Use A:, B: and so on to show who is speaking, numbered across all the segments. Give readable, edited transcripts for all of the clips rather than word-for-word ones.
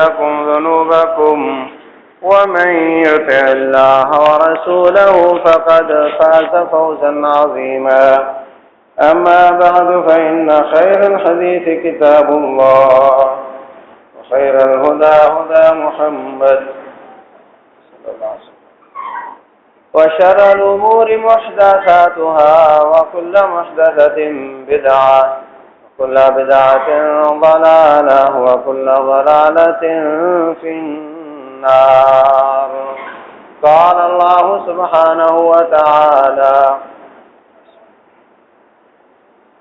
A: لكم ذنوبكم ومن يطع الله ورسوله فقد فاز فوزا عظيما. أما بعد فإن خير الحديث كتاب الله وخير الهدى هدى محمد صلى الله عليه وسلم وشر الأمور محدثاتها وكل محدثة بدعة وكل بدعة ضلالة وكل ضلالة في النار. قال الله سبحانه وتعالى: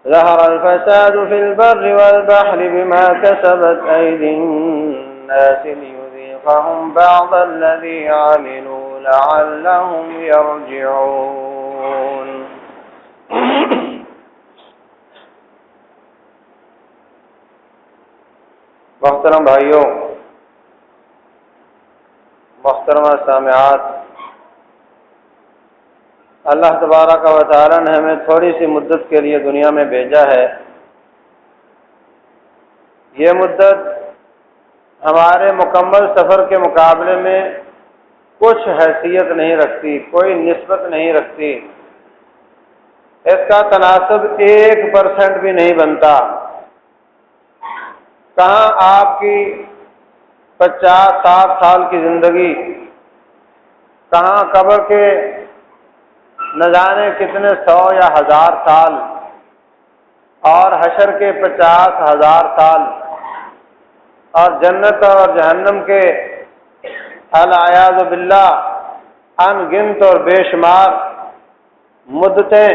A: ظهر الفساد في البر والبحر بما كسبت أيدي الناس ليذيقهم بعض الذي عملوا لعلهم يرجعون. محترم بھائیوں، محترمہ سامعات، اللہ تبارک و تعالی نے ہمیں تھوڑی سی مدت کے لیے دنیا میں بھیجا ہے۔ یہ مدت ہمارے مکمل سفر کے مقابلے میں کچھ حیثیت نہیں رکھتی، کوئی نسبت نہیں رکھتی، اس کا تناسب 1% بھی نہیں بنتا۔ کہاں آپ کی 50-60 سال کی زندگی، کہاں قبر کے نہ جانے کتنے 100 یا 1000 سال، اور حشر کے 50,000 سال، اور جنت اور جہنم کے العیاذ باللہ ان گنت اور بے شمار مدتیں،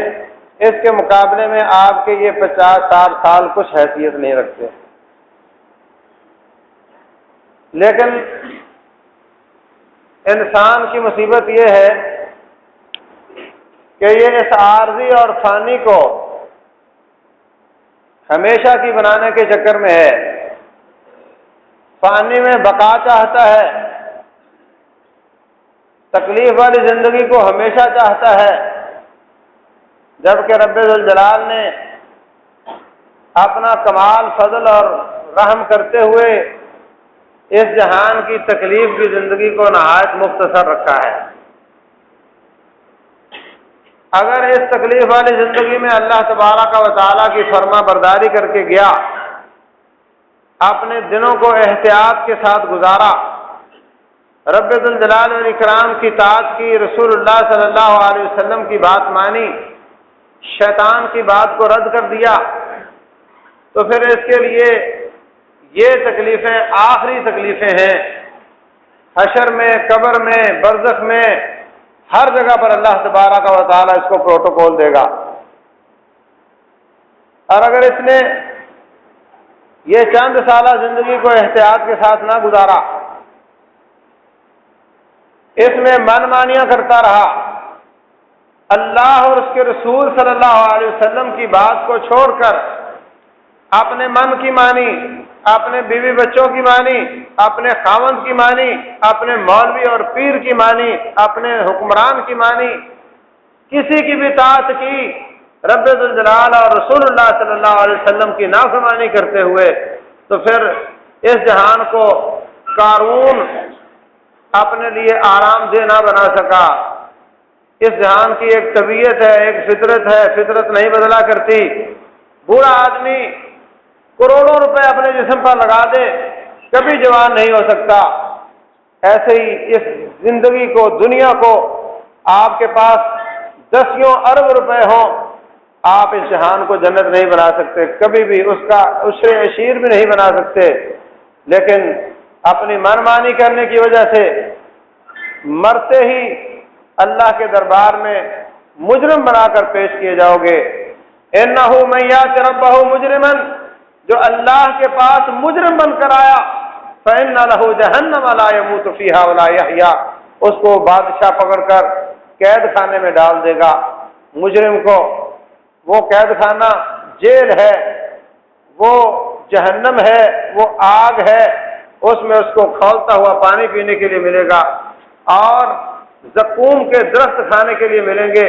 A: اس کے مقابلے میں آپ کے یہ 50-60 سال کچھ حیثیت نہیں رکھتے۔ لیکن انسان کی مصیبت یہ ہے کہ یہ اس عارضی اور فانی کو ہمیشہ کی بنانے کے چکر میں ہے، فانی میں بقا چاہتا ہے، تکلیف والی زندگی کو ہمیشہ چاہتا ہے، جبکہ رب ذوالجلال نے اپنا کمال فضل اور رحم کرتے ہوئے اس جہان کی تکلیف کی زندگی کو نہایت مختصر رکھا ہے۔ اگر اس تکلیف والی زندگی میں اللہ تبارک و تعالیٰ کی فرما برداری کر کے گیا، اپنے دنوں کو احتیاط کے ساتھ گزارا، رب ذوالجلال والاکرام کی اطاعت کی، رسول اللہ صلی اللہ علیہ وسلم کی بات مانی، شیطان کی بات کو رد کر دیا، تو پھر اس کے لیے یہ تکلیفیں آخری تکلیفیں ہیں۔ حشر میں، قبر میں، برزخ میں، ہر جگہ پر اللہ تبارک و تعالیٰ اس کو پروٹوکول دے گا۔ اور اگر اس نے یہ چند سالہ زندگی کو احتیاط کے ساتھ نہ گزارا، اس میں من مانیاں کرتا رہا، اللہ اور اس کے رسول صلی اللہ علیہ وسلم کی بات کو چھوڑ کر اپنے من کی مانی، اپنے بیوی بچوں کی مانی، اپنے خاوند کی مانی، اپنے مولوی اور پیر کی مانی، اپنے حکمران کی مانی، کسی کی بھی اطاعت کی، رب ذوالجلال اور رسول اللہ صلی اللہ علیہ وسلم کی نافرمانی کرتے ہوئے، تو پھر اس جہان کو قارون اپنے لیے آرام دہ نہ بنا سکا۔ اس جہان کی ایک طبیعت ہے، ایک فطرت ہے، فطرت نہیں بدلا کرتی۔ بوڑھا آدمی کروڑوں روپے اپنے جسم پر لگا دے، کبھی جوان نہیں ہو سکتا۔ ایسے ہی اس زندگی کو، دنیا کو، آپ کے پاس 10 ارب روپے ہوں، آپ اس جہان کو جنت نہیں بنا سکتے، کبھی بھی اس کا عشر عشیر بھی نہیں بنا سکتے۔ لیکن اپنی منمانی کرنے کی وجہ سے مرتے ہی اللہ کے دربار میں مجرم بنا کر پیش کیے جاؤ گے۔ اِنَّهُ مَن يَأْتِ رَبَّهُ مُجْرِمًا، جو اللہ کے پاس مجرم بن کر آیا، فَإِنَّ لَهُ جَهَنَّمَ لَا يَمُوتُ فِيهَا وَلَا يَحْيَا، اس کو بادشاہ پکڑ کر قید خانے میں ڈال دے گا۔ مجرم کو وہ قید خانہ جیل ہے، وہ جہنم ہے، وہ آگ ہے، اس میں اس کو کھولتا ہوا پانی پینے کے لیے ملے گا، اور زقوم کے درخت کھانے کے لیے ملیں گے۔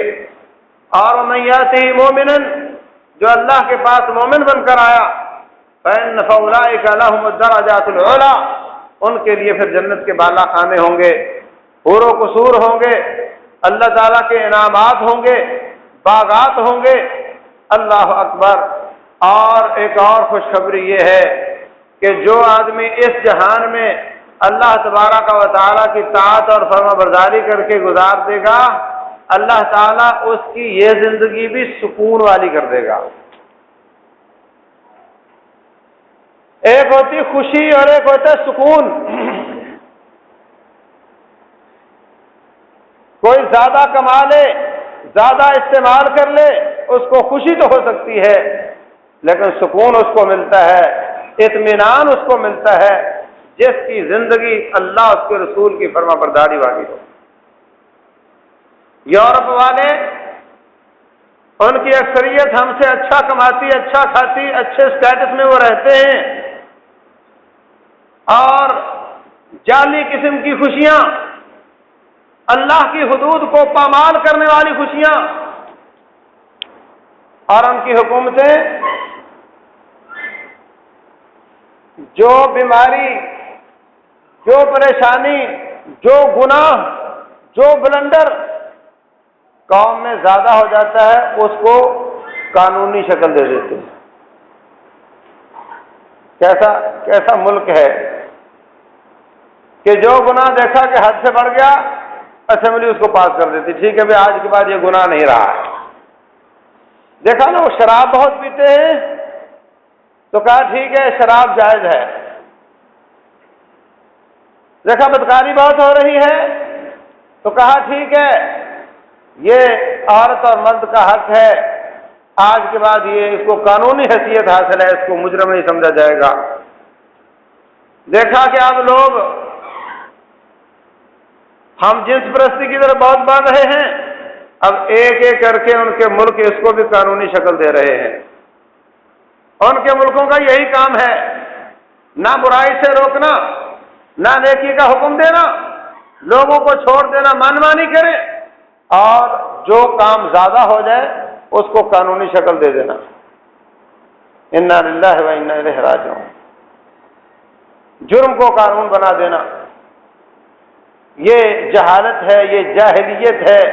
A: اور مَن يَأْتِهِ مُؤْمِنًا، جو اللہ کے پاس مومن بن کر آیا، فَإِنَّ فَأُولَٰئِكَ لَهُمُ الدَّرَجَاتُ الْعُلَىٰ، ان کے لیے پھر جنت کے بالا خانے ہوں گے، حور و قصور ہوں گے، اللہ تعالیٰ کے انعامات ہوں گے، باغات ہوں گے۔ اللہ اکبر۔ اور ایک اور خوشخبری یہ ہے کہ جو آدمی اس جہان میں اللہ تبارک و تعالیٰ کی طاعت اور فرما برداری کر کے گزار دے گا، اللہ تعالیٰ اس کی یہ زندگی بھی سکون والی کر دے گا۔ ایک ہوتی خوشی اور ایک ہوتا ہے سکون۔ کوئی زیادہ کما لے، زیادہ استعمال کر لے، اس کو خوشی تو ہو سکتی ہے، لیکن سکون اس کو ملتا ہے، اطمینان اس کو ملتا ہے جس کی زندگی اللہ اس کے رسول کی فرما برداری والی ہو۔ یورپ والے، ان کی اکثریت ہم سے اچھا کماتی، اچھا کھاتی، اچھے اسٹیٹس میں وہ رہتے ہیں، اور جعلی قسم کی خوشیاں، اللہ کی حدود کو پامال کرنے والی خوشیاں، اور ان کی حکومتیں جو بیماری، جو پریشانی، جو گناہ، جو بلنڈر قوم میں زیادہ ہو جاتا ہے اس کو قانونی شکل دے دیتے ہیں۔ کیسا ملک ہے کہ جو گناہ دیکھا کہ حد سے بڑھ گیا، اسمبلی اس کو پاس کر دیتی، ٹھیک ہے بھائی آج کے بعد یہ گناہ نہیں رہا ہے۔ دیکھا نا وہ شراب بہت پیتے ہیں تو کہا ٹھیک ہے شراب جائز ہے۔ دیکھا بدکاری بہت ہو رہی ہے تو کہا ٹھیک ہے یہ عورت اور مرد کا حق ہے، آج کے بعد یہ اس کو قانونی حیثیت حاصل ہے، اس کو مجرم نہیں سمجھا جائے گا۔ دیکھا کہ اب لوگ ہم جنس پرستی کی طرف بہت بڑھ رہے ہیں، اب ایک ایک کر کے ان کے ملک اس کو بھی قانونی شکل دے رہے ہیں۔ ان کے ملکوں کا یہی کام ہے، نہ برائی سے روکنا، نہ نیکی کا حکم دینا، لوگوں کو چھوڑ دینا، منمانی کرے، اور جو کام زیادہ ہو جائے اس کو قانونی شکل دے دینا۔ انا للہ و انا الیہ راجعون۔ جرم کو قانون بنا دینا، یہ جہالت ہے، یہ جاہلیت ہے۔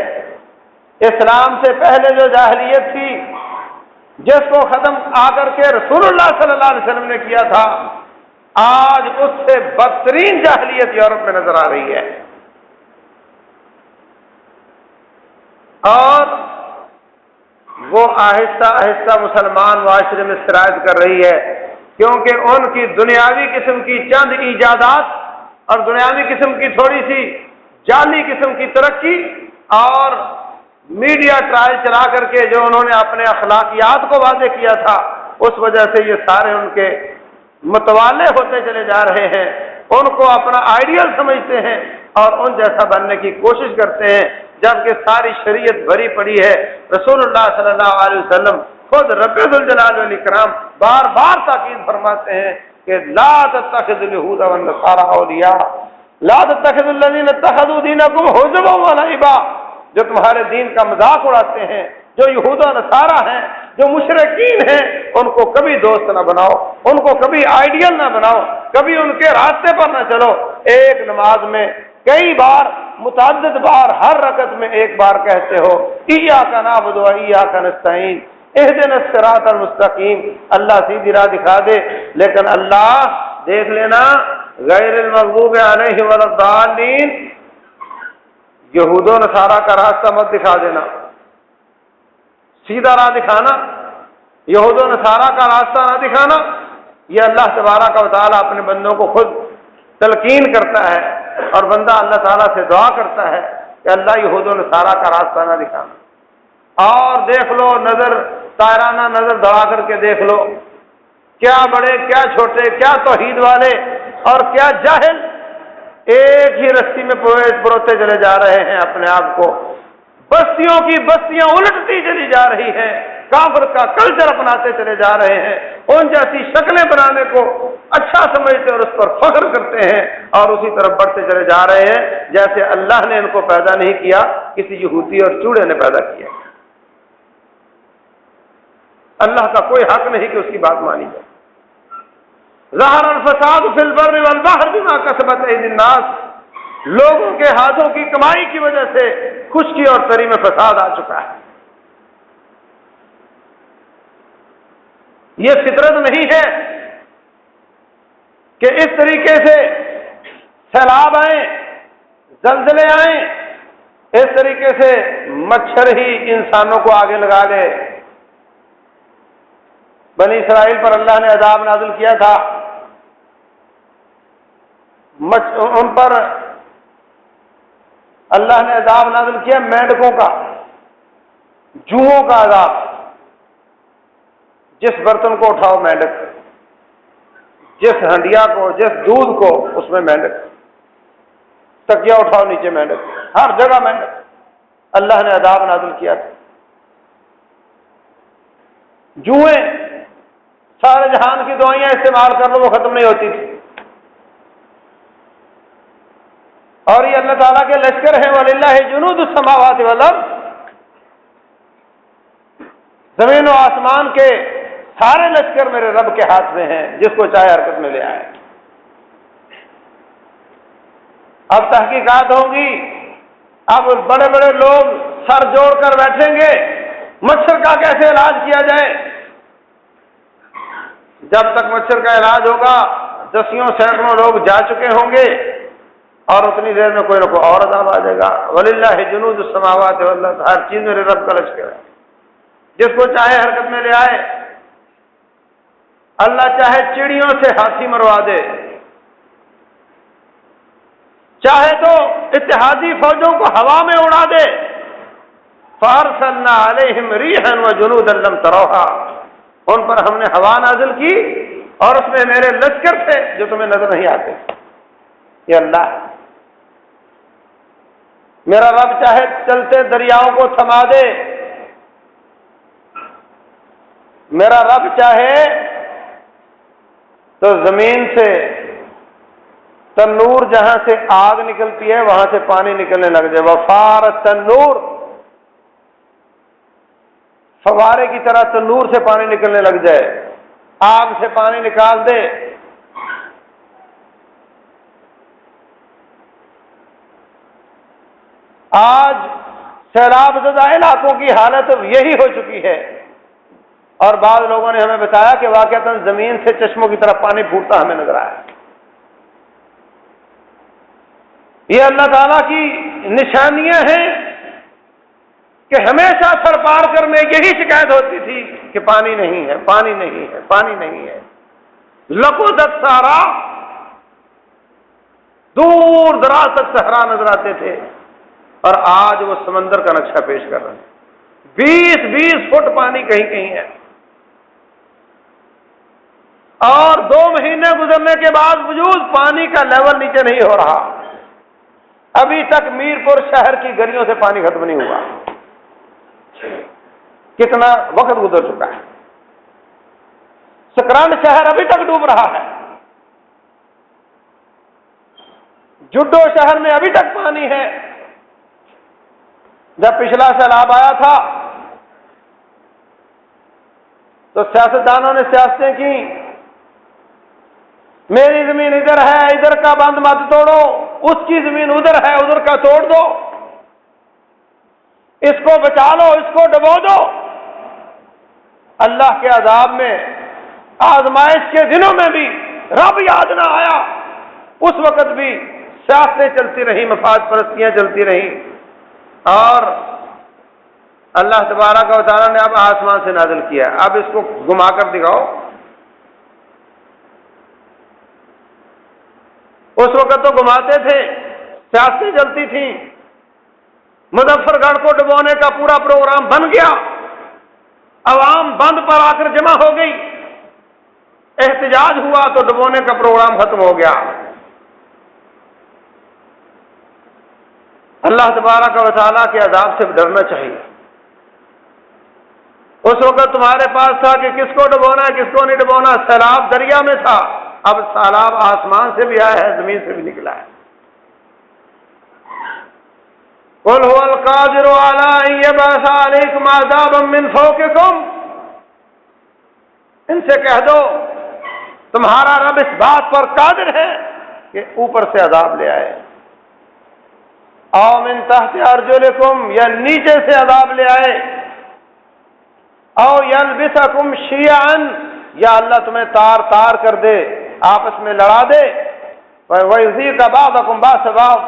A: اسلام سے پہلے جو جاہلیت تھی جس کو ختم آ کر کے رسول اللہ صلی اللہ علیہ وسلم نے کیا تھا، آج اس سے بدترین جاہلیت یورپ میں نظر آ رہی ہے، اور وہ آہستہ آہستہ مسلمان معاشرے میں سرایت کر رہی ہے، کیونکہ ان کی دنیاوی قسم کی چند ایجادات اور دنیاوی قسم کی تھوڑی سی جعلی قسم کی ترقی اور میڈیا ٹرائل چلا کر کے جو انہوں نے اپنے اخلاقیات کو واضح کیا تھا، اس وجہ سے یہ سارے ان کے متوالے ہوتے چلے جا رہے ہیں، ان کو اپنا آئیڈیل سمجھتے ہیں اور ان جیسا بننے کی کوشش کرتے ہیں، جبکہ ساری شریعت بھری پڑی ہے۔ رسول اللہ صلی اللہ علیہ وسلم خود رب ذوالجلال والاکرام بار بار تاکید فرماتے ہیں کہ لا تتخذوا اليهود والنصارى اولیاء، لا تتخذوا الذین اتخذوا دینکم حزوا ولعبا، جو تمہارے دین کا مذاق اڑاتے ہیں، جو یہود و نصارہ ہیں، جو مشرکین ہیں، ان کو کبھی دوست نہ بناؤ، ان کو کبھی آئیڈیل نہ بناؤ، کبھی ان کے راستے پر نہ چلو۔ ایک نماز میں کئی بار، متعدد بار، ہر رکعت میں ایک بار کہتے ہو ایاک نعبد و ایاک نستعین اہدنا الصراط المستقیم، اللہ سیدھی راہ دکھا دے، لیکن اللہ دیکھ لینا غیر المغضوب علیہم ولا الضالین، یہود و نصارہ کا راستہ مت دکھا دینا، سیدھا راہ دکھانا، یہود و نصارہ کا راستہ نہ دکھانا۔ یہ اللہ تبارک و تعالیٰ اپنے بندوں کو خود تلقین کرتا ہے، اور بندہ اللہ تعالیٰ سے دعا کرتا ہے کہ اللہ یہود و نصارہ کا راستہ نہ دکھانا۔ اور دیکھ لو، نظر طائرانہ نظر دوڑا کر کے دیکھ لو، کیا بڑے، کیا چھوٹے، کیا توحید والے اور کیا جاہل ایک ہی رسی میں پروتے چلے جا رہے ہیں اپنے آپ کو۔ بستیوں کی بستیاں الٹتی چلی جا رہی ہیں، کافر کا کلچر اپناتے چلے جا رہے ہیں، ان جیسی شکلیں بنانے کو اچھا سمجھتے اور اس پر فخر کرتے ہیں، اور اسی طرف بڑھتے چلے جا رہے ہیں جیسے اللہ نے ان کو پیدا نہیں کیا، کسی یہودی اور چوڑے نے پیدا کیا۔ اللہ کا کوئی حق نہیں کہ اس کی بات مانی جائے۔ ظہر الفساد فی البر والبحر بما کسبت ایدی الناس، لوگوں کے ہاتھوں کی کمائی کی وجہ سے خشکی اور تری میں فساد آ چکا ہے۔ یہ فطرت نہیں ہے کہ اس طریقے سے سیلاب آئیں، زلزلے آئیں، اس طریقے سے مچھر ہی انسانوں کو آگے لگا لے۔ بنی اسرائیل پر اللہ نے عذاب نازل کیا تھا، ان پر اللہ نے عذاب نازل کیا مینڈکوں کا، جوؤں کا عذاب۔ جس برتن کو اٹھاؤ مینڈک، جس ہنڈیا کو، جس دودھ کو، اس میں مینڈک، تکیا اٹھاؤ نیچے مینڈک، ہر جگہ مینڈک۔ اللہ نے عذاب نازل کیا تھا۔ جوئیں، سارے جہان کی دوائیاں استعمال کر لو وہ ختم نہیں ہوتی تھی، اور یہ اللہ تعالیٰ کے لشکر ہیں۔ وَلِلَّهِ جُنُودُ السَّمَاوَاتِ وَالْأَرْضِ، زمین و آسمان کے سارے لشکر میرے رب کے ہاتھ میں ہیں، جس کو چاہے حرکت میں لے آئے۔ اب تحقیقات ہوں گی، اب بڑے بڑے لوگ سر جوڑ کر بیٹھیں گے مچھر کا کیسے علاج کیا جائے۔ جب تک مچھر کا علاج ہوگا دسیوں سینکڑوں لوگ جا چکے ہوں گے، اور اتنی دیر میں کوئی نہ کوئی اور عذاب آ جائے گا۔ وَلِلَّهِ جُنُودُ السَّمَاوَاتِ وَالْأَرْضِ، ہر چیز میرے رب کا لشکر ہے، جس کو چاہے حرکت میں لے آئے۔ اللہ چاہے چڑیوں سے ہاتھی مروا دے، چاہے تو اتحادی فوجوں کو ہوا میں اڑا دے۔ فَأَرْسَلْنَا عَلَيْهِمْ رِيحًا وَجُنُودًا لَّمْ تَرَوْهَا، ان پر ہم نے ہوا نازل کی اور اس میں میرے لشکر تھے جو تمہیں نظر نہیں آتے۔ یہ اللہ ہے۔ میرا رب چاہے چلتے دریاؤں کو تھما دے، میرا رب چاہے تو زمین سے تنور، جہاں سے آگ نکلتی ہے وہاں سے پانی نکلنے لگ جائے۔ وفار تنور، فوارے کی طرح تنور سے پانی نکلنے لگ جائے، آگ سے پانی نکال دے۔ آج سیلاب زدہ علاقوں کی حالت یہی ہو چکی ہے، اور بعض لوگوں نے ہمیں بتایا کہ واقعتاً زمین سے چشموں کی طرف پانی پھوٹتا ہمیں نظر آیا۔ یہ اللہ تعالیٰ کی نشانیاں ہیں کہ ہمیشہ سر پار کر میں یہی شکایت ہوتی تھی کہ پانی نہیں ہے، پانی نہیں ہے، پانی نہیں ہے۔ لقدت سارا، دور دراز تک صحرا نظر آتے تھے، اور آج وہ سمندر کا نقشہ پیش کر رہے ہیں۔ 20-20 فٹ پانی کہیں کہیں ہے، اور 2 مہینے گزرنے کے باوجود پانی کا لیول نیچے نہیں ہو رہا۔ ابھی تک میرپور شہر کی گلیوں سے پانی ختم نہیں ہوا۔ کتنا وقت گزر چکا ہے۔ سکران شہر ابھی تک ڈوب رہا ہے، جڈو شہر میں ابھی تک پانی ہے۔ جب پچھلا سیلاب آیا تھا تو سیاستدانوں نے سیاستیں کی، میری زمین ادھر ہے، ادھر کا بند مت توڑو، اس کی زمین ادھر ہے، ادھر کا توڑ دو، اس کو بچا لو، اس کو ڈبو دو۔ اللہ کے عذاب میں، آزمائش کے دنوں میں بھی رب یاد نہ آیا، اس وقت بھی سیاستیں چلتی رہیں، مفاد پرستیاں چلتی رہیں، اور اللہ تبارک و تعالیٰ نے اب آسمان سے نازل کیا۔ اب اس کو گھما کر دکھاؤ۔ اس وقت تو گھماتے تھے، سیاستیں چلتی تھیں، مظفر گڑھ کو ڈبونے کا پورا پروگرام بن گیا، عوام بند پر آ کر جمع ہو گئی، احتجاج ہوا تو ڈبونے کا پروگرام ختم ہو گیا۔ اللہ تبارک و تعالیٰ کے عذاب سے ڈرنا چاہیے۔ اس وقت تمہارے پاس تھا کہ کس کو ڈبونا ہے، کس کو نہیں ڈبونا۔ سیلاب دریا میں تھا، اب سیلاب آسمان سے بھی آیا ہے، زمین سے بھی نکلا ہے۔ قل هو القادر على ان يبعث عليكم عذابا من فوقكم، ان سے کہہ دو تمہارا رب اس بات پر قادر ہے کہ اوپر سے عذاب لے آئے، او من تحت ارجلکم، یا نیچے سے عذاب لے آئے، او یلبسکم شیعا، یا اللہ تمہیں تار تار کر دے، آپس میں لڑا دے، وَيُذِيقَ بَعْضَكُمْ بَأْسَ بَعْضٍ،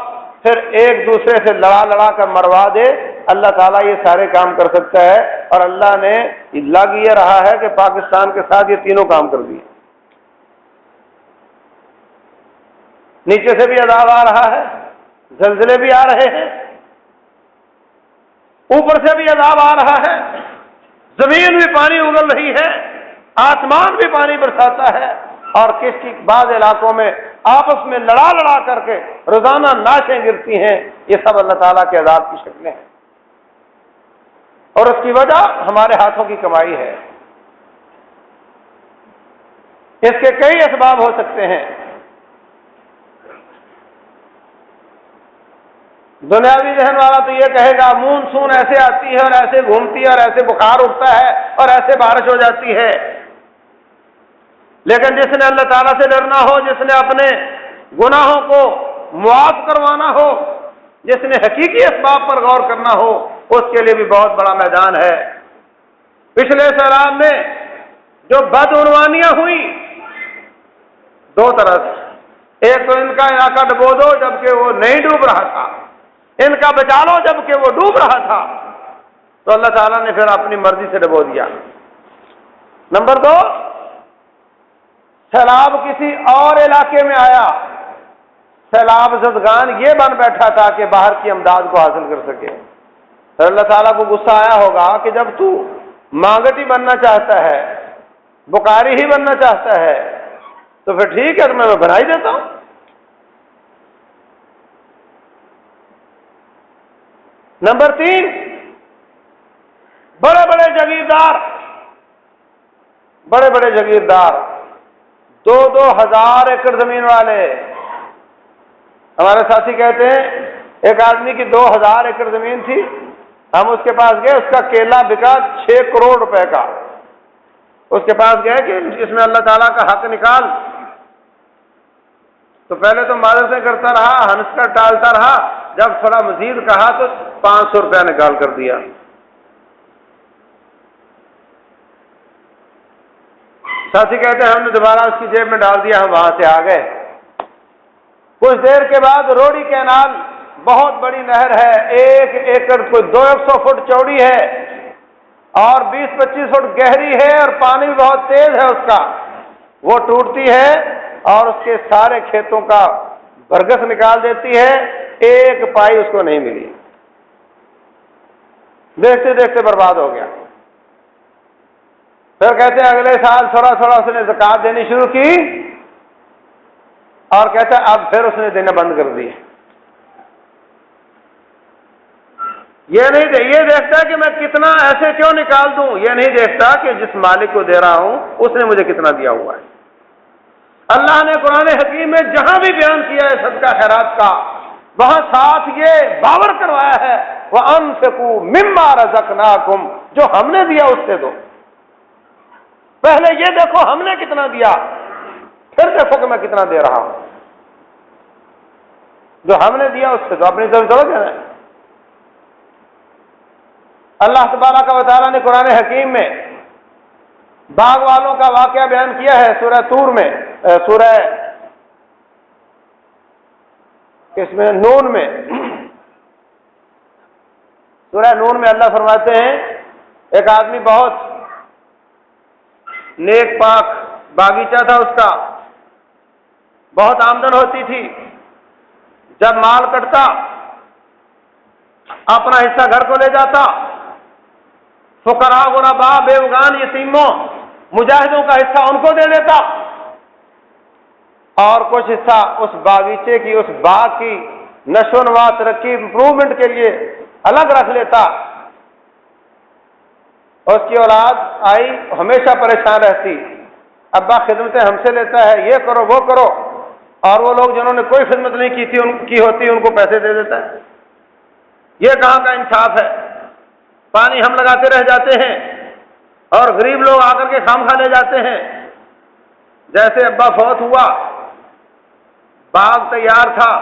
A: پھر ایک دوسرے سے لڑا لڑا کر مروا دے۔ اللہ تعالیٰ یہ سارے کام کر سکتا ہے، اور اللہ نے لگ یہ رہا ہے کہ پاکستان کے ساتھ یہ تینوں کام کر دیے۔ نیچے سے بھی عذاب آ رہا ہے، زلزلے بھی آ رہے ہیں، اوپر سے بھی عذاب آ رہا ہے، زمین بھی پانی اگل رہی ہے، آسمان بھی پانی برساتا ہے، اور کسی بعض علاقوں میں آپس میں لڑا لڑا کر کے روزانہ لاشیں گرتی ہیں۔ یہ سب اللہ تعالیٰ کے عذاب کی شکلیں ہیں، اور اس کی وجہ ہمارے ہاتھوں کی کمائی ہے۔ اس کے کئی اسباب ہو سکتے ہیں۔ دنیاوی ذہن والا تو یہ کہے گا مونسون ایسے آتی ہے اور ایسے گھومتی ہے اور ایسے بخار اٹھتا ہے اور ایسے بارش ہو جاتی ہے، لیکن جس نے اللہ تعالیٰ سے ڈرنا ہو، جس نے اپنے گناہوں کو معاف کروانا ہو، جس نے حقیقی اسباب پر غور کرنا ہو، اس کے لیے بھی بہت بڑا میدان ہے۔ پچھلے سیلاب میں جو بدعنوانیاں ہوئی دو طرح سے، ایک تو ان کا علاقہ ڈبو دو جبکہ وہ نہیں ڈوب رہا تھا، ان کا بچا لو جبکہ وہ ڈوب رہا تھا، تو اللہ تعالیٰ نے پھر اپنی مرضی سے ڈبو دیا۔ نمبر دو، سیلاب کسی اور علاقے میں آیا، سیلاب زدگان یہ بن بیٹھا تھا کہ باہر کی امداد کو حاصل کر سکے، پھر اللہ تعالیٰ کو غصہ آیا ہوگا کہ جب تو مانگٹی بننا چاہتا ہے، بکاری ہی بننا چاہتا ہے، تو پھر ٹھیک ہے، تو میں بنا ہی دیتا ہوں۔ نمبر تین، بڑے بڑے جاگیردار 2,000 ایکڑ زمین والے، ہمارے ساتھی کہتے ہیں ایک آدمی کی 2,000 ایکڑ زمین تھی، ہم اس کے پاس گئے، اس کا کیلا بکا 6 کروڑ روپے کا، اس کے پاس گئے کہ اس میں اللہ تعالیٰ کا حق نکال، تو پہلے تو معذرتیں کرتا رہا، ہنس کر ٹالتا رہا، جب تھوڑا مزید کہا تو 500 روپیہ نکال کر دیا۔ ساتھی کہتے ہیں ہم نے دوبارہ اس کی جیب میں ڈال دیا، ہم وہاں سے آ گئے۔ کچھ دیر کے بعد روڑی کینال، بہت بڑی نہر ہے، 1 ایکڑ کوئی 200 فٹ چوڑی ہے اور 20-25 فٹ گہری ہے، اور پانی بھی بہت تیز ہے اس کا، وہ ٹوٹتی ہے اور اس کے سارے کھیتوں کا برگس نکال دیتی ہے، ایک پائی اس کو نہیں ملی، دیکھتے دیکھتے برباد ہو گیا۔ پھر کہتے ہیں اگلے سال تھوڑا تھوڑا اس نے زکوٰۃ دینی شروع کی، اور کہتا ہے اب پھر اس نے دینا بند کر دی۔ یہ دیکھتا ہے کہ میں کتنا ایسے کیوں نکال دوں، یہ نہیں دیکھتا کہ جس مالک کو دے رہا ہوں اس نے مجھے کتنا دیا ہوا ہے۔ اللہ نے قرآن حکیم میں جہاں بھی بیان کیا ہے صدقہ خیرات کا، وہاں ساتھ یہ باور کروایا ہے وَأَنفِقُوا مِمَّا رَزَقْنَاكُمْ، جو ہم نے دیا اس سے دو۔ پہلے یہ دیکھو ہم نے کتنا دیا، پھر دیکھو کہ میں کتنا دے رہا ہوں۔ جو ہم نے دیا اس سے تو اپنی طرف چلو دینا ہے۔ اللہ تبارک و تعالیٰ نے قرآن حکیم میں باغ والوں کا واقعہ بیان کیا ہے سورہ طور میں، سورہ اس میں نون میں، سورہ نون میں اللہ فرماتے ہیں ایک آدمی بہت نیک پاک باغیچہ تھا اس کا، بہت آمدن ہوتی تھی، جب مال کٹتا اپنا حصہ گھر کو لے جاتا، فقراء غرباء بیوگان یتیموں مجاہدوں کا حصہ ان کو دے دیتا، اور کچھ حصہ اس باغیچے کی، اس باغ کی نشو و نما ترقی امپروومنٹ کے لیے الگ رکھ لیتا۔ اس کی اولاد آئی ہمیشہ پریشان رہتی، ابا خدمتیں ہم سے لیتا ہے، یہ کرو وہ کرو، اور وہ لوگ جنہوں نے کوئی خدمت نہیں کی ہوتی ان کو پیسے دے دیتا ہے۔ یہ کہاں کا انصاف ہے؟ پانی ہم لگاتے رہ جاتے ہیں اور غریب لوگ آ کر کے خام کھا لے جاتے ہیں۔ جیسے ابا فوت ہوا، باغ تیار تھا،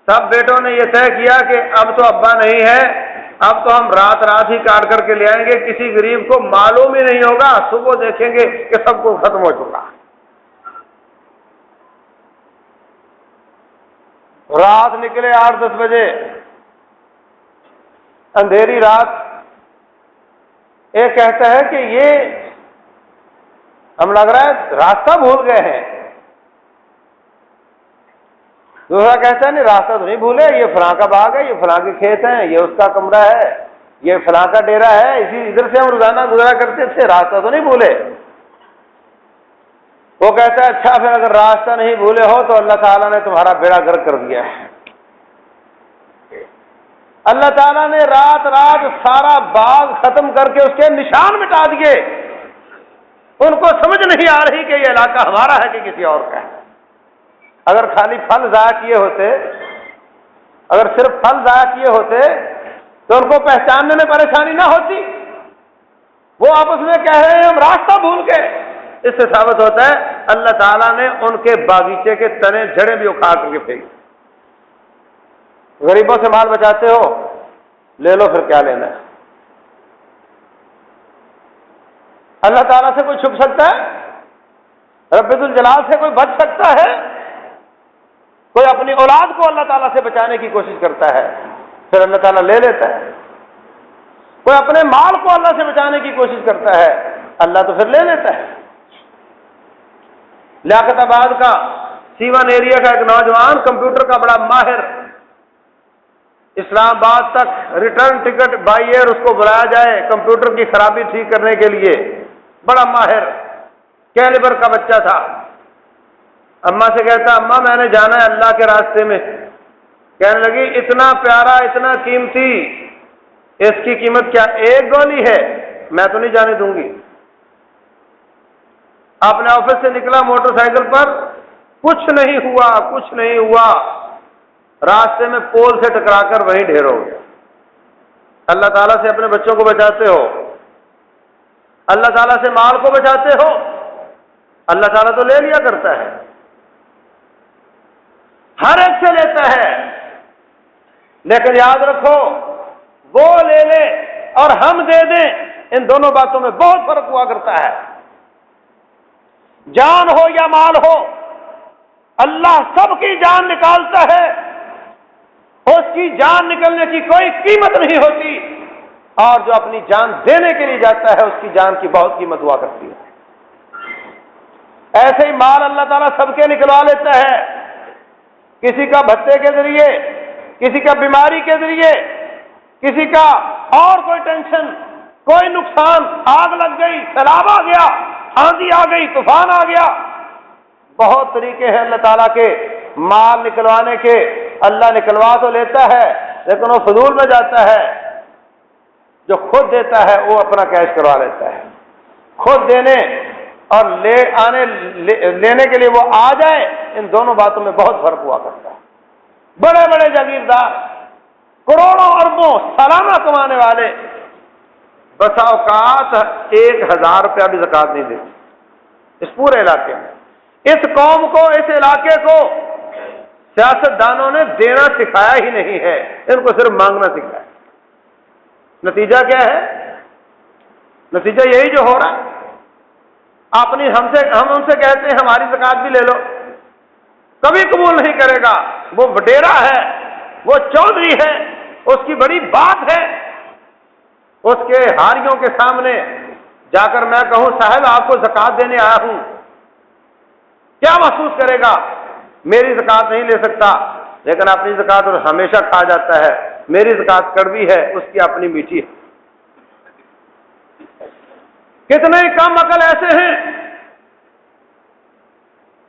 A: سب بیٹوں نے یہ طے کیا کہ اب تو ابا نہیں ہے، اب تو ہم رات رات ہی کاٹ کر کے لے آئیں گے، کسی غریب کو معلوم ہی نہیں ہوگا، صبح دیکھیں گے کہ سب کو ختم ہو چکا۔ رات نکلے 8-10 بجے، اندھیری رات۔ ایک کہتا ہے کہ یہ ہم لگ رہا ہے راستہ بھول گئے ہیں، دوسرا کہتا ہے نہیں راستہ تو نہیں بھولے، یہ فلاں کا باغ ہے، یہ فلاں کے کھیت ہیں، یہ اس کا کمرہ ہے، یہ فلاں کا ڈیرا ہے، اسی ادھر سے ہم روزانہ گزرا کرتے تھے، راستہ تو نہیں بھولے۔ وہ کہتا ہے اچھا پھر اگر راستہ نہیں بھولے ہو تو اللہ تعالیٰ نے تمہارا بیڑا گرک کر دیا ہے۔ اللہ تعالیٰ نے رات رات سارا باغ ختم کر کے اس کے نشان مٹا دیے، ان کو سمجھ نہیں آ رہی کہ یہ علاقہ ہمارا ہے کہ کسی اور کا ہے۔ اگر خالی پھل ضائع کیے ہوتے، اگر صرف پھل ضائع کیے ہوتے تو ان کو پہچاننے میں پریشانی نہ ہوتی۔ وہ آپس میں کہہ رہے ہیں ہم راستہ بھول گئے۔ اس سے ثابت ہوتا ہے اللہ تعالیٰ نے ان کے باغیچے کے تنے جڑیں بھی اکھاڑ کر کے پھینکی۔ غریبوں سے مال بچاتے ہو، لے لو پھر کیا لینا ہے۔ اللہ تعالیٰ سے کوئی چھپ سکتا ہے؟ رب الجلال سے کوئی بچ سکتا ہے؟ کوئی اپنی اولاد کو اللہ تعالیٰ سے بچانے کی کوشش کرتا ہے، پھر اللہ تعالیٰ لے لیتا ہے۔ کوئی اپنے مال کو اللہ سے بچانے کی کوشش کرتا ہے، اللہ تو پھر لے لیتا ہے۔ لیاقت آباد کا سیون ایریا کا ایک نوجوان کمپیوٹر کا بڑا ماہر، اسلام آباد تک ریٹرن ٹکٹ بائی ایئر اس کو بلایا جائے کمپیوٹر کی خرابی ٹھیک کرنے کے لیے، بڑا ماہر کیلیبر کا بچہ تھا۔ اماں سے کہتا اماں میں نے جانا ہے اللہ کے راستے میں۔ کہنے لگی اتنا پیارا اتنا قیمتی، اس کی قیمت کیا ایک گولی ہے؟ میں تو نہیں جانے دوں گی۔ اپنے آفس سے نکلا موٹر سائیکل پر، کچھ نہیں ہوا، کچھ نہیں ہوا، راستے میں پول سے ٹکرا کر وہیں ڈھیر ہو گیا۔ اللہ تعالیٰ سے اپنے بچوں کو بچاتے ہو، اللہ تعالیٰ سے مال کو بچاتے ہو، اللہ تعالیٰ تو لے لیا کرتا ہے، ہر ایک سے لیتا ہے، لیکن یاد رکھو وہ لے لے اور ہم دے دیں، ان دونوں باتوں میں بہت فرق ہوا کرتا ہے۔ جان ہو یا مال ہو، اللہ سب کی جان نکالتا ہے، اس کی جان نکلنے کی کوئی قیمت نہیں ہوتی، اور جو اپنی جان دینے کے لیے جاتا ہے اس کی جان کی بہت قیمت ہوا کرتی ہے۔ ایسے ہی مال اللہ تعالیٰ سب کے نکلوا لیتا ہے، کسی کا بھتے کے ذریعے، کسی کا بیماری کے ذریعے، کسی کا اور کوئی ٹینشن، کوئی نقصان، آگ لگ گئی، سیلاب آ گیا، آندھی آ گئی، طوفان آ گیا، بہت طریقے ہیں اللہ تعالیٰ کے مال نکلوانے کے۔ اللہ نکلوا تو لیتا ہے لیکن وہ فضول میں جاتا ہے، جو خود دیتا ہے وہ اپنا کیش کروا لیتا ہے۔ خود دینے اور لینے کے لیے وہ آ جائے، ان دونوں باتوں میں بہت فرق ہوا کرتا ہے۔ بڑے بڑے جاگیردار، کروڑوں اربوں سالانہ کمانے والے، بسا اوقات 1000 روپیہ بھی زکوٰۃ نہیں دیتے اس پورے علاقے میں۔ اس قوم کو، اس علاقے کو سیاست دانوں نے دینا سکھایا ہی نہیں ہے، ان کو صرف مانگنا سکھایا۔ نتیجہ کیا ہے؟ نتیجہ یہی جو ہو رہا ہے، ہم ان سے کہتے ہیں ہماری زکوٰۃ بھی لے لو، کبھی قبول نہیں کرے گا۔ وہ وڈیرا ہے، وہ چودھری ہے، اس کی بڑی بات ہے، اس کے ہاریوں کے سامنے جا کر میں کہوں صاحب آپ کو زکوٰۃ دینے آیا ہوں، کیا محسوس کرے گا؟ میری زکوٰۃ نہیں لے سکتا، لیکن اپنی زکوٰۃ ہمیشہ کھا جاتا ہے۔ میری زکوٰۃ کڑوی ہے، اس کی اپنی میٹھی ہے۔ کتنے کم عقل ایسے ہیں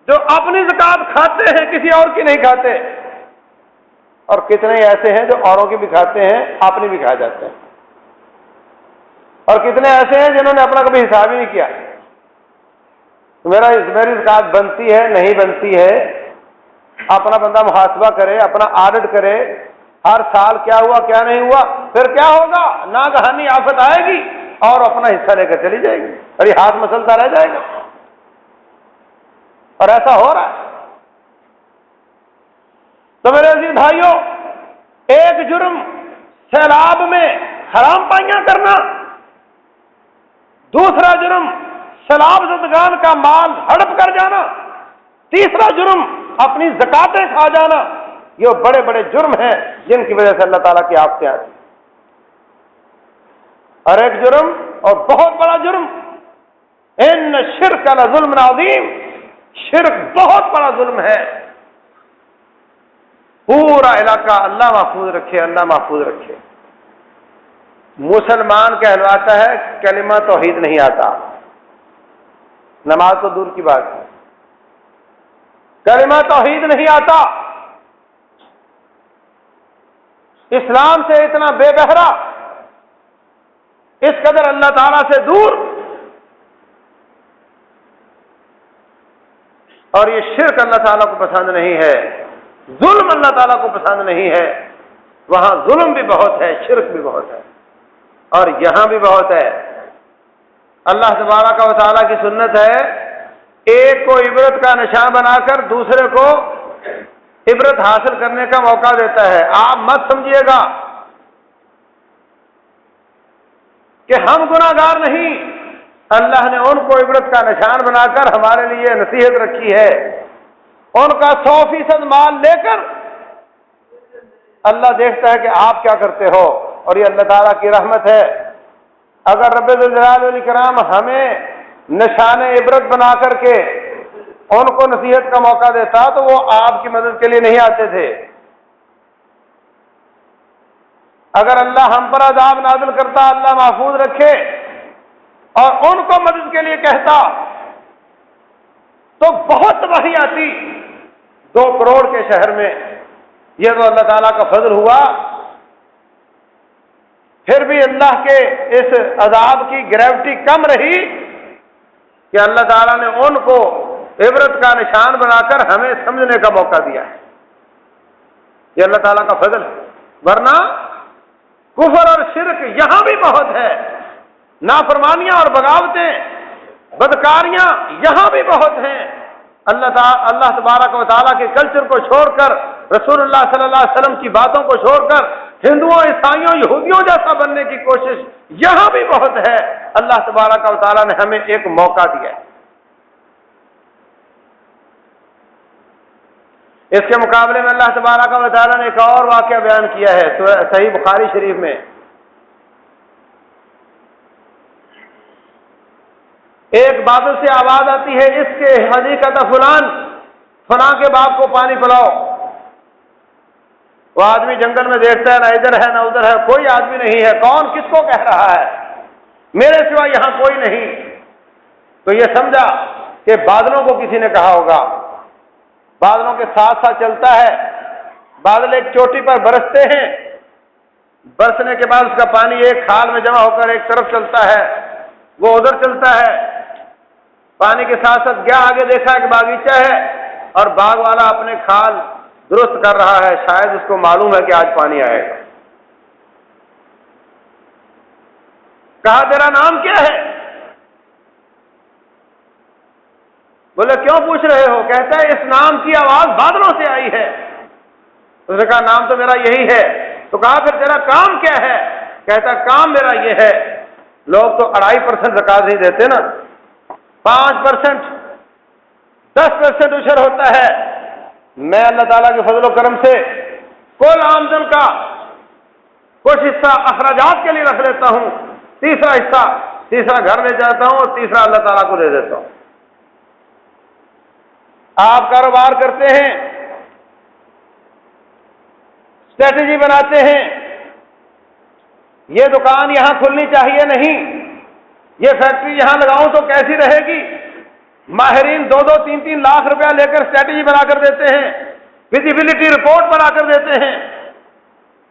A: جو اپنی زکوٰۃ کھاتے ہیں، کسی اور کی نہیں کھاتے، اور کتنے ایسے ہیں جو اوروں کی بھی کھاتے ہیں، اپنی بھی کھا جاتے ہیں، اور کتنے ایسے ہیں جنہوں نے اپنا کبھی حساب ہی نہیں کیا۔ میری زکوٰۃ بنتی ہے نہیں بنتی ہے، اپنا بندہ محاسبہ کرے، اپنا آڈٹ کرے، ہر سال کیا ہوا کیا نہیں ہوا، پھر کیا ہوگا؟ ناگہانی آفت آئے گی اور اپنا حصہ لے کر چلی جائے گی، اور یہ ہاتھ مسلتا رہ جائے گا۔ اور ایسا ہو رہا ہے۔ تو میرے عزیز بھائیوں، ایک جرم سیلاب میں حرام پائیاں کرنا، دوسرا جرم سیلاب زدگان کا مال ہڑپ کر جانا، تیسرا جرم اپنی زکاتیں کھا جانا، یہ بڑے بڑے جرم ہیں جن کی وجہ سے اللہ تعالیٰ کی آفتیں آتی۔ اور ایک جرم اور بہت بڑا جرم، ان شرک لظلم عظیم، شرک بہت بڑا ظلم ہے۔ پورا علاقہ اللہ محفوظ رکھے، اللہ محفوظ رکھے۔ مسلمان کہلواتا ہے کلمہ توحید نہیں آتا، نماز تو دور کی بات ہے، کلمہ توحید نہیں آتا، اسلام سے اتنا بے بہرا، اس قدر اللہ تعالیٰ سے دور، اور یہ شرک اللہ تعالیٰ کو پسند نہیں ہے، ظلم اللہ تعالیٰ کو پسند نہیں ہے۔ وہاں ظلم بھی بہت ہے، شرک بھی بہت ہے، اور یہاں بھی بہت ہے۔ اللہ تبارک و تعالیٰ کی سنت ہے، ایک کو عبرت کا نشان بنا کر دوسرے کو عبرت حاصل کرنے کا موقع دیتا ہے۔ آپ مت سمجھیے گا کہ ہم گناہگار نہیں، اللہ نے ان کو عبرت کا نشان بنا کر ہمارے لیے نصیحت رکھی ہے۔ ان کا 100% مال لے کر اللہ دیکھتا ہے کہ آپ کیا کرتے ہو، اور یہ اللہ تعالیٰ کی رحمت ہے۔ اگر رب الجلال والاکرام ہمیں نشان عبرت بنا کر کے ان کو نصیحت کا موقع دیتا تو وہ آپ کی مدد کے لیے نہیں آتے تھے۔ اگر اللہ ہم پر عذاب نازل کرتا، اللہ محفوظ رکھے، اور ان کو مدد کے لیے کہتا تو بہت تباہی آتی 2 کروڑ کے شہر میں۔ یہ تو اللہ تعالیٰ کا فضل ہوا، پھر بھی اللہ کے اس عذاب کی گریوٹی کم رہی کہ اللہ تعالیٰ نے ان کو عبرت کا نشان بنا کر ہمیں سمجھنے کا موقع دیا ہے۔ یہ اللہ تعالیٰ کا فضل ہے، ورنہ کفر اور شرک یہاں بھی بہت ہے، نافرمانیاں اور بغاوتیں، بدکاریاں یہاں بھی بہت ہیں۔ اللہ تبارک و تعالیٰ کے کلچر کو چھوڑ کر، رسول اللہ صلی اللہ علیہ وسلم کی باتوں کو چھوڑ کر ہندوؤں، عیسائیوں، یہودیوں جیسا بننے کی کوشش یہاں بھی بہت ہے۔ اللہ تبارک و تعالیٰ نے ہمیں ایک موقع دیا ہے۔ اس کے مقابلے میں اللہ تبارک و تعالیٰ نے ایک اور واقعہ بیان کیا ہے صحیح بخاری شریف میں۔ ایک بادل سے آواز آتی ہے، اس کے حدیقت فلاں کے باغ کو پانی پلاؤ۔ وہ آدمی جنگل میں دیکھتا ہے، نہ ادھر ہے نہ ادھر ہے، کوئی آدمی نہیں ہے، کون کس کو کہہ رہا ہے، میرے سوا یہاں کوئی نہیں۔ تو یہ سمجھا کہ بادلوں کو کسی نے کہا ہوگا، بادلوں کے ساتھ ساتھ چلتا ہے، بادل ایک چوٹی پر برستے ہیں، برسنے کے بعد اس کا پانی ایک کھال میں جمع ہو کر ایک طرف چلتا ہے، وہ ادھر چلتا ہے، پانی کے ساتھ ساتھ گیا آگے، دیکھا کہ باغیچہ ہے اور باغ والا اپنے کھال درست کر رہا ہے، شاید اس کو معلوم ہے کہ آج پانی آئے گا۔ کہا تیرا نام کیا ہے؟ بولے کیوں پوچھ رہے ہو؟ کہتا ہے اس نام کی آواز بادلوں سے آئی ہے۔ اس نے کہا نام تو میرا یہی ہے۔ تو کہا پھر تیرا کام کیا ہے؟ کہتا کام میرا یہ ہے، لوگ تو 2.5% زکات نہیں دیتے نا، 5%، 10% عشر ہوتا ہے، میں اللہ تعالیٰ کے فضل و کرم سے کل آمدن کا کچھ حصہ اخراجات کے لیے رکھ لیتا ہوں، تیسرا گھر لے جاتا ہوں، اور تیسرا اللہ تعالیٰ کو دے دیتا ہوں۔ آپ کاروبار کرتے ہیں، اسٹریٹجی بناتے ہیں، یہ دکان یہاں کھلنی چاہیے نہیں، یہ فیکٹری یہاں لگاؤں تو کیسی رہے گی، ماہرین 2-2, 3-3 لاکھ روپیہ لے کر اسٹریٹجی بنا کر دیتے ہیں، ویزیبلٹی رپورٹ بنا کر دیتے ہیں،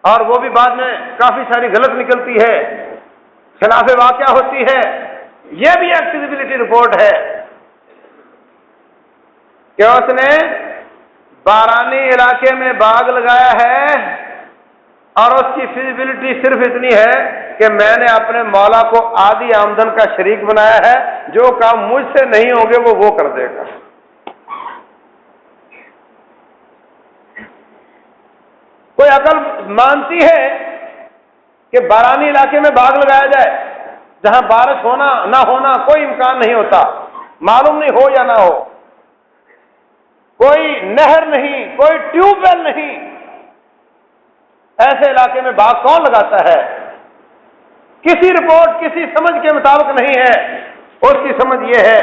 A: اور وہ بھی بعد میں کافی ساری غلط نکلتی ہے، خلاف واقعہ ہوتی ہے۔ یہ بھی ایک فیزیبلٹی رپورٹ ہے کہ اس نے بارانی علاقے میں باغ لگایا ہے، اور اس کی فیزیبلٹی صرف اتنی ہے کہ میں نے اپنے مولا کو آدھی آمدن کا شریک بنایا ہے، جو کام مجھ سے نہیں ہوں گے وہ کر دے گا۔ کوئی عقل مانتی ہے کہ بارانی علاقے میں باغ لگایا جائے جہاں بارش ہونا نہ ہونا کوئی امکان نہیں ہوتا، معلوم نہیں ہو یا نہ ہو، کوئی نہر نہیں، کوئی ٹیوب ویل نہیں، ایسے علاقے میں باغ کون لگاتا ہے؟ کسی رپورٹ کسی سمجھ کے مطابق نہیں ہے۔ اس کی سمجھ یہ ہے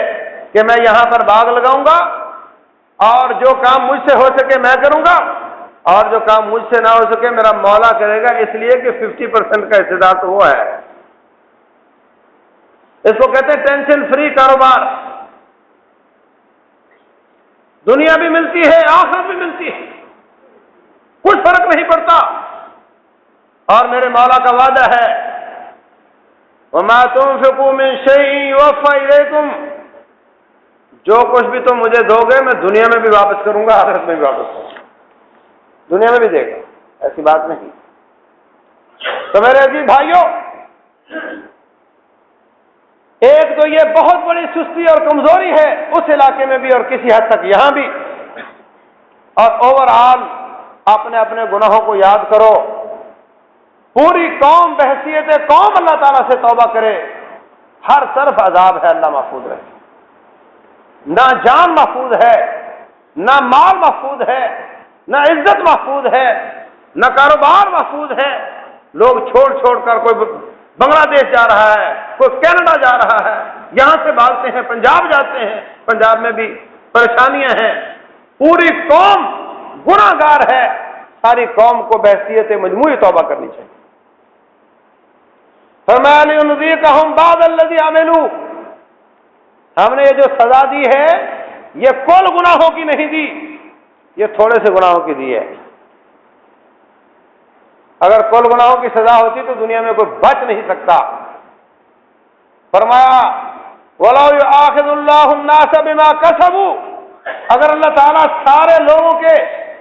A: کہ میں یہاں پر باغ لگاؤں گا اور جو کام مجھ سے ہو سکے میں کروں گا، اور جو کام مجھ سے نہ ہو سکے میرا مولا کرے گا، اس لیے کہ 50% کا حصہ دار تو وہ ہے۔ اس کو کہتے ہیں ٹینشن فری کاروبار۔ دنیا بھی ملتی ہے، آخرت بھی ملتی ہے، کچھ فرق نہیں پڑتا۔ اور میرے مولا کا وعدہ ہے وَمَا تُنْفِقُوا مِنْ شَيْءٍ يُوَفَّ إِلَيْكُمْ، جو کچھ بھی تم مجھے دو گے میں دنیا میں بھی واپس کروں گا، آخرت میں بھی واپس کروں گا، دنیا میں بھی دے گا، ایسی بات نہیں۔ تو میرے عزیز بھائیوں، ایک تو یہ بہت بڑی سستی اور کمزوری ہے اس علاقے میں بھی اور کسی حد تک یہاں بھی، اور اوور آل اپنے اپنے گناہوں کو یاد کرو۔ پوری قوم بحیثیت قوم اللہ تعالیٰ سے توبہ کرے، ہر طرف عذاب ہے، اللہ محفوظ رہے، نہ جان محفوظ ہے، نہ مال محفوظ ہے، نہ عزت محفوظ ہے، نہ کاروبار محفوظ ہے۔ لوگ چھوڑ چھوڑ کر کوئی بنگلہ دیش جا رہا ہے، کوئی کینیڈا جا رہا ہے، یہاں سے بھاگتے ہیں پنجاب جاتے ہیں، پنجاب میں بھی پریشانیاں ہیں، پوری قوم گناہ گار ہے۔ ساری قوم کو بحیثیت مجموعی توبہ کرنی چاہیے۔ فرمایا لِنُذِيقَهُمْ بَعْضَ الَّذِي عَمِلُوا، ہم نے یہ جو سزا دی ہے یہ کل گناہوں کی نہیں دی، یہ تھوڑے سے گناہوں کی دی ہے۔ اگر کل گناہوں کی سزا ہوتی تو دنیا میں کوئی بچ نہیں سکتا۔ فرمایا وَلَوْ يُؤَاخِذُ اللَّهُ النَّاسَ بِمَا كَسَبُوا، اگر اللہ تعالیٰ سارے لوگوں کے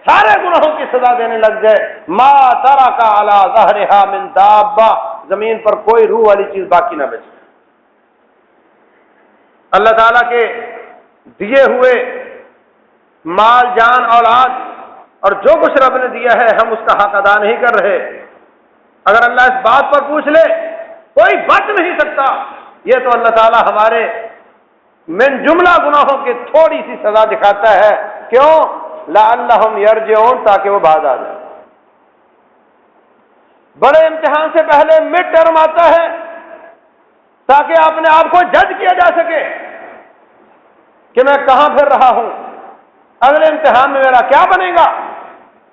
A: سارے گناہوں کی سزا دینے لگ جائے، مَا تَرَكَ عَلَى ظَهْرِهَا مِن دَابَّةٍ، زمین پر کوئی روح والی چیز باقی نہ بچے۔ اللہ تعالیٰ کے دیے ہوئے مال جان اولاد اور جو کچھ رب نے دیا ہے ہم اس کا حق ادا نہیں کر رہے، اگر اللہ اس بات پر پوچھ لے کوئی بچ نہیں سکتا۔ یہ تو اللہ تعالیٰ ہمارے من جملہ گناہوں کی تھوڑی سی سزا دکھاتا ہے، کیوں؟ لعلہم یرجعون، تاکہ وہ باز آ جائیں۔ بڑے امتحان سے پہلے مڈ ٹرم آتا ہے تاکہ اپنے آپ کو جج کیا جا سکے کہ میں کہاں پھر رہا ہوں، اگلے امتحان میں میرا کیا بنے گا۔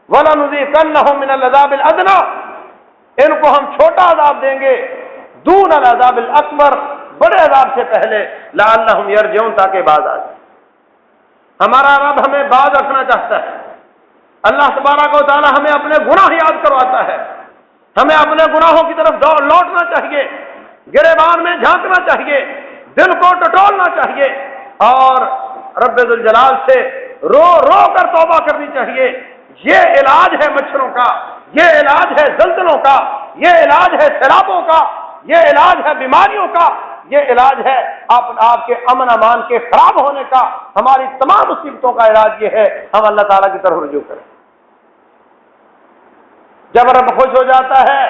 A: وَلَنُذِيقَنَّهُم مِّنَ الْعَذَابِ الْأَدْنَىٰ، ان کو ہم چھوٹا عذاب دیں گے، دون العذاب الاکبر، بڑے عذاب سے پہلے، لعلہم یرجعون، تاکہ باز آ جائیں۔ ہمارا رب ہمیں باز رکھنا چاہتا ہے۔ اللہ تبارک و تعالی ہمیں اپنے گناہ یاد کرواتا ہے، ہمیں اپنے گناہوں کی طرف لوٹنا چاہیے، گریبان میں جھانکنا چاہیے، دل کو ٹٹولنا چاہیے، اور رب ذوالجلال سے رو رو کر توبہ کرنی چاہیے۔ یہ علاج ہے مچھروں کا، یہ علاج ہے زلزلوں کا، یہ علاج ہے سیلابوں کا، یہ علاج ہے بیماریوں کا، یہ علاج ہے آپ کے امن امان کے خراب ہونے کا۔ ہماری تمام مصیبتوں کا علاج یہ ہے ہم اللہ تعالیٰ کی طرف رجوع کریں۔ جب رب خوش ہو جاتا ہے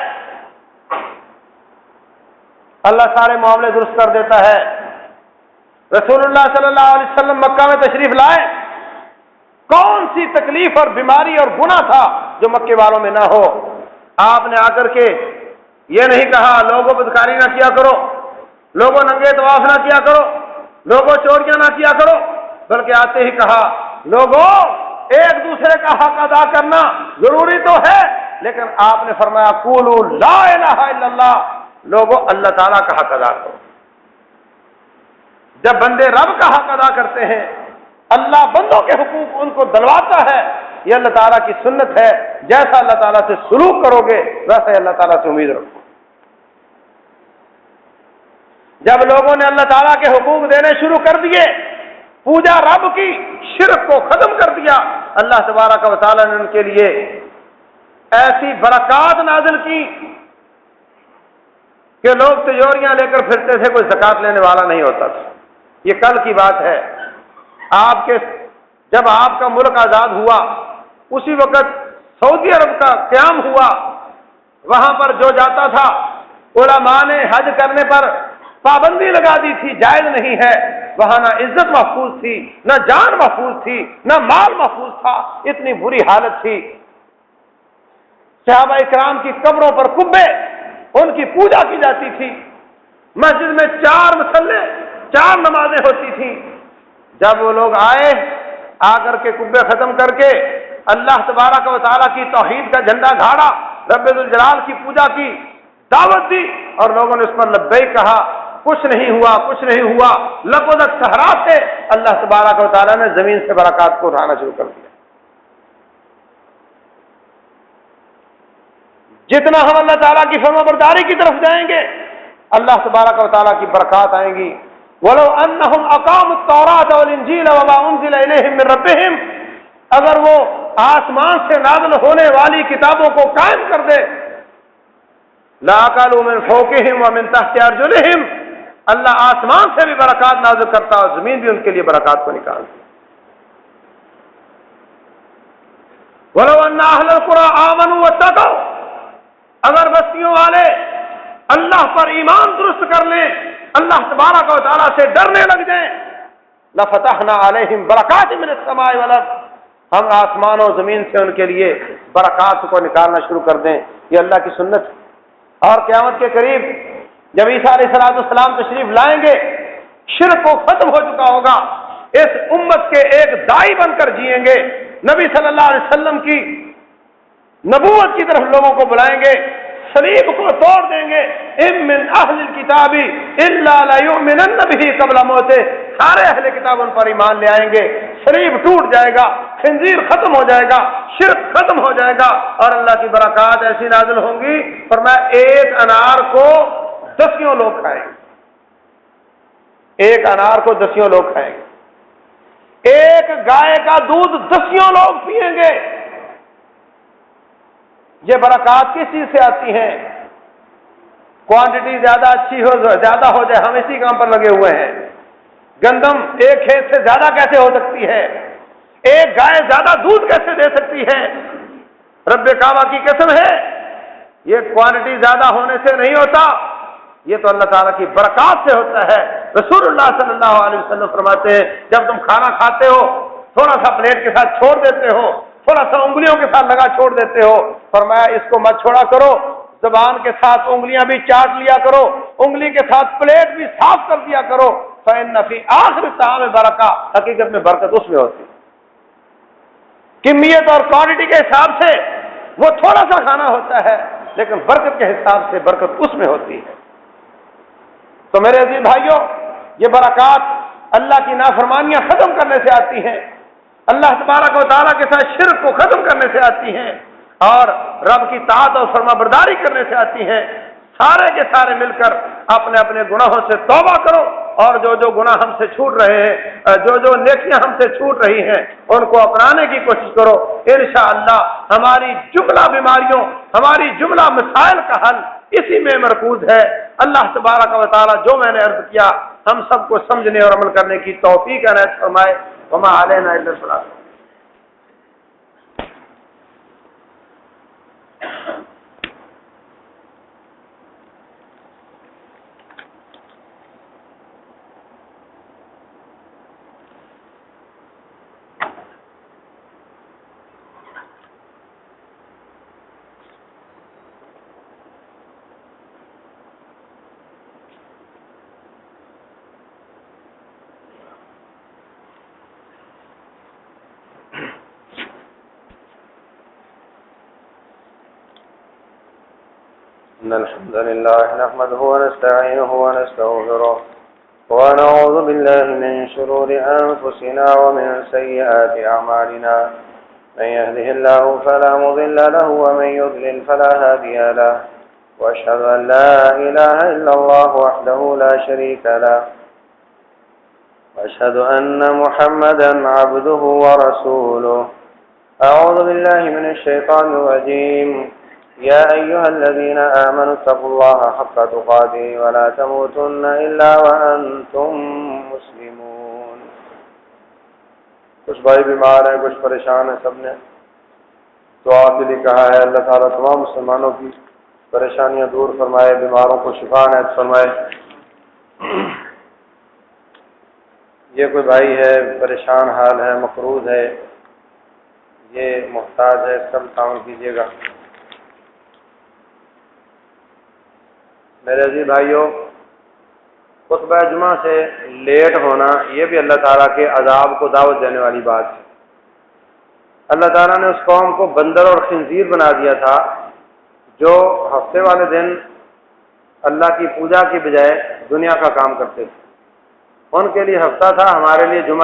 A: اللہ سارے معاملے درست کر دیتا ہے۔ رسول اللہ صلی اللہ علیہ وسلم مکہ میں تشریف لائے، کون سی تکلیف اور بیماری اور گناہ تھا جو مکے والوں میں نہ ہو؟ آپ نے آ کر کے یہ نہیں کہا لوگوں بدکاری نہ کیا کرو، لوگوں ننگے طواف نہ کیا کرو، لوگوں چوریاں نہ کیا کرو، بلکہ آتے ہی کہا لوگوں ایک دوسرے کا حق ادا کرنا ضروری تو ہے، لیکن آپ نے فرمایا قولوا لا الہ الا اللہ، لوگوں اللہ تعالیٰ کا حق ادا کرو۔ جب بندے رب کا حق ادا کرتے ہیں اللہ بندوں کے حقوق ان کو دلواتا ہے، یہ اللہ تعالیٰ کی سنت ہے۔ جیسا اللہ تعالیٰ سے سلوک کرو گے ویسے اللہ تعالیٰ سے امید رکھو۔ جب لوگوں نے اللہ تعالیٰ کے حقوق دینے شروع کر دیے، پوجا رب کی، شرک کو ختم کر دیا، اللہ تبارک و تعالیٰ نے ان کے لیے ایسی برکات نازل کی کہ لوگ تجوریاں لے کر پھرتے تھے، کوئی زکات لینے والا نہیں ہوتا تھا۔ یہ کل کی بات ہے۔ جب آپ کا ملک آزاد ہوا اسی وقت سعودی عرب کا قیام ہوا، وہاں پر جو جاتا تھا علماء نے حج کرنے پر پابندی لگا دی تھی، جائز نہیں ہے، وہاں نہ عزت محفوظ تھی، نہ جان محفوظ تھی، نہ مال محفوظ تھا، اتنی بری حالت تھی۔ صحابہ اکرام کی قبروں پر قبے، ان کی پوجا کی جاتی تھی، مسجد میں 4 مصلے، 4 نمازیں ہوتی تھیں۔ جب وہ لوگ آئے، آ کر کے قبے ختم کر کے اللہ تبارک و تعالیٰ کی توحید کا جھنڈا گھاڑا، رب ذوالجلال کی پوجا کی، دعوت دی، اور لوگوں نے اس پر لبیک کہا، کچھ نہیں ہوا، کچھ نہیں ہوا، لبودک صحرا سے اللہ تبارک و تعالیٰ نے زمین سے برکات کو اٹھانا شروع کر دیا۔ جتنا ہم اللہ تعالیٰ کی فرما برداری کی طرف جائیں گے، اللہ تبارک و تعالیٰ کی برکات آئیں گی۔ وَلَوْ أَنَّهُمْ أَقَامُوا التَّوْرَاةَ وَالْإِنْجِيلَ وَمَا أُنزِلَ إِلَيْهِمْ مِنْ رَبِّهِمْ، اگر وہ آسمان سے نازل ہونے والی کتابوں کو قائم کر دے، لَأَكَلُوا مِنْ فَوْقِهِمْ وَمِنْ تَحْتِ أَرْجُلِهِمْ، اللہ آسمان سے بھی برکات نازل کرتا اور زمین بھی ان کے لیے برکات کو نکالتی۔ وَلَوْ أَنَّ أَهْلَ الْقُرَىٰ آمَنُوا وَاتَّقَوْا، اگر بستیوں والے اللہ پر ایمان درست کر لیں، اللہ تبارک و تعالیٰ سے ڈرنے لگ جائیں، لَفَتَحْنَا عَلَيْهِمْ بَرَكَاتٍ مِنَ السَّمَاءِ وَالْأَرْضِ، ہم آسمان و زمین سے ان کے لیے برکات کو نکالنا شروع کر دیں۔ یہ اللہ کی سنت ہے۔ اور قیامت کے قریب جب عیسیٰ علیہ السلام تشریف لائیں گے، شرک کو ختم ہو چکا ہوگا، اس امت کے ایک دائی بن کر جئیں گے، نبی صلی اللہ علیہ وسلم کی نبوت کی طرف لوگوں کو بلائیں گے، صلیب کو توڑ دیں گے، اِن مِّنْ أَهْلِ الْكِتَابِ إِلَّا لَيُؤْمِنَنَّ بِهِ قَبْلَ مَوْتِهِ، سارے اہل کتاب ان پر ایمان لے آئیں گے، صلیب ٹوٹ جائے گا، خنزیر ختم ہو جائے گا، شرک ختم ہو جائے گا، اور اللہ کی برکات ایسی نازل ہوں گی، فرمایا ایک انار کو 10 لوگ کھائیں گے، ایک انار کو 10 لوگ کھائیں گے، ایک گائے کا دودھ 10 لوگ پئیں گے۔ یہ برکات کس چیز سے آتی ہیں؟ کوانٹٹی زیادہ اچھی ہو، زیادہ ہو جائے، ہم اسی کام پر لگے ہوئے ہیں۔ گندم ایک کھیت سے زیادہ کیسے ہو سکتی ہے؟ ایک گائے زیادہ دودھ کیسے دے سکتی ہے؟ رب کعبہ کی قسم ہے، یہ کوانٹٹی زیادہ ہونے سے نہیں ہوتا، یہ تو اللہ تعالیٰ کی برکات سے ہوتا ہے۔ رسول اللہ صلی اللہ علیہ وسلم فرماتے ہیں، جب تم کھانا کھاتے ہو، تھوڑا سا پلیٹ کے ساتھ چھوڑ دیتے ہو، تھوڑا سا انگلیوں کے ساتھ لگا چھوڑ دیتے ہو، فرمایا اس کو مت چھوڑا کرو، زبان کے ساتھ انگلیاں بھی چاٹ لیا کرو، انگلی کے ساتھ پلیٹ بھی صاف کر دیا کرو، فإن فی آخر الطعام برکہ، حقیقت میں برکت اس میں ہوتی ہے۔ کمیت اور کوانٹٹی کے حساب سے وہ تھوڑا سا کھانا ہوتا ہے، لیکن برکت کے حساب سے برکت اس میں ہوتی ہے۔ تو میرے عزیز بھائیوں، یہ برکات اللہ کی نافرمانیاں ختم کرنے سے آتی ہیں، اللہ تبارک و تعالیٰ کے ساتھ شرک کو ختم کرنے سے آتی ہیں، اور رب کی طاعت اور فرما برداری کرنے سے آتی ہیں۔ سارے کے سارے مل کر اپنے اپنے گناہوں سے توبہ کرو، اور جو جو گناہ ہم سے چھوٹ رہے ہیں، جو جو نیکیاں ہم سے چھوٹ رہی ہیں، ان کو اپنانے کی کوشش کرو۔ انشاءاللہ ہماری جملہ بیماریوں، ہماری جملہ مسائل کا حل اسی میں مرکوز ہے۔ اللہ تبارک و تعالیٰ جو میں نے عرض کیا، ہم سب کو سمجھنے اور عمل کرنے کی توفیق عنایت فرمائے۔ وما علینا الا البلاغ۔
B: إن الحمد لله نحمده ونستعينه ونستغفره ونعوذ بالله من شرور أنفسنا ومن سيئات أعمالنا، من يهده الله فلا مضل له ومن يضلل فلا هادي له، وأشهد أن لا إله إلا الله وحده لا شريك له، وأشهد أن محمدا عبده ورسوله۔ أعوذ بالله من الشيطان الرجيم، يا أيها الذين آمنوا اتقوا الله حق تقاته ولا تموتن إلا وأنتم مسلمون۔ کچھ بھائی بیمار ہیں، کچھ پریشان ہیں، سب نے دعا کے لیے کہا ہے۔ اللہ تعالیٰ تمام مسلمانوں کی پریشانیاں دور فرمائے، بیماروں کو شفا عنایت فرمائے۔ یہ کوئی بھائی ہے پریشان حال ہے، مقروض ہے، یہ محتاج ہے، اس کا بھی تعاون کیجیے گا۔ میرے عزیز بھائیوں، خطبہ جمعہ سے لیٹ ہونا یہ بھی اللہ تعالیٰ کے عذاب کو دعوت دینے والی بات ہے۔ اللہ تعالیٰ نے اس قوم کو بندر اور خنزیر بنا دیا تھا جو ہفتے والے دن اللہ کی پوجا کی بجائے دنیا کا کام کرتے تھے۔ ان کے لیے ہفتہ تھا، ہمارے لیے جمعہ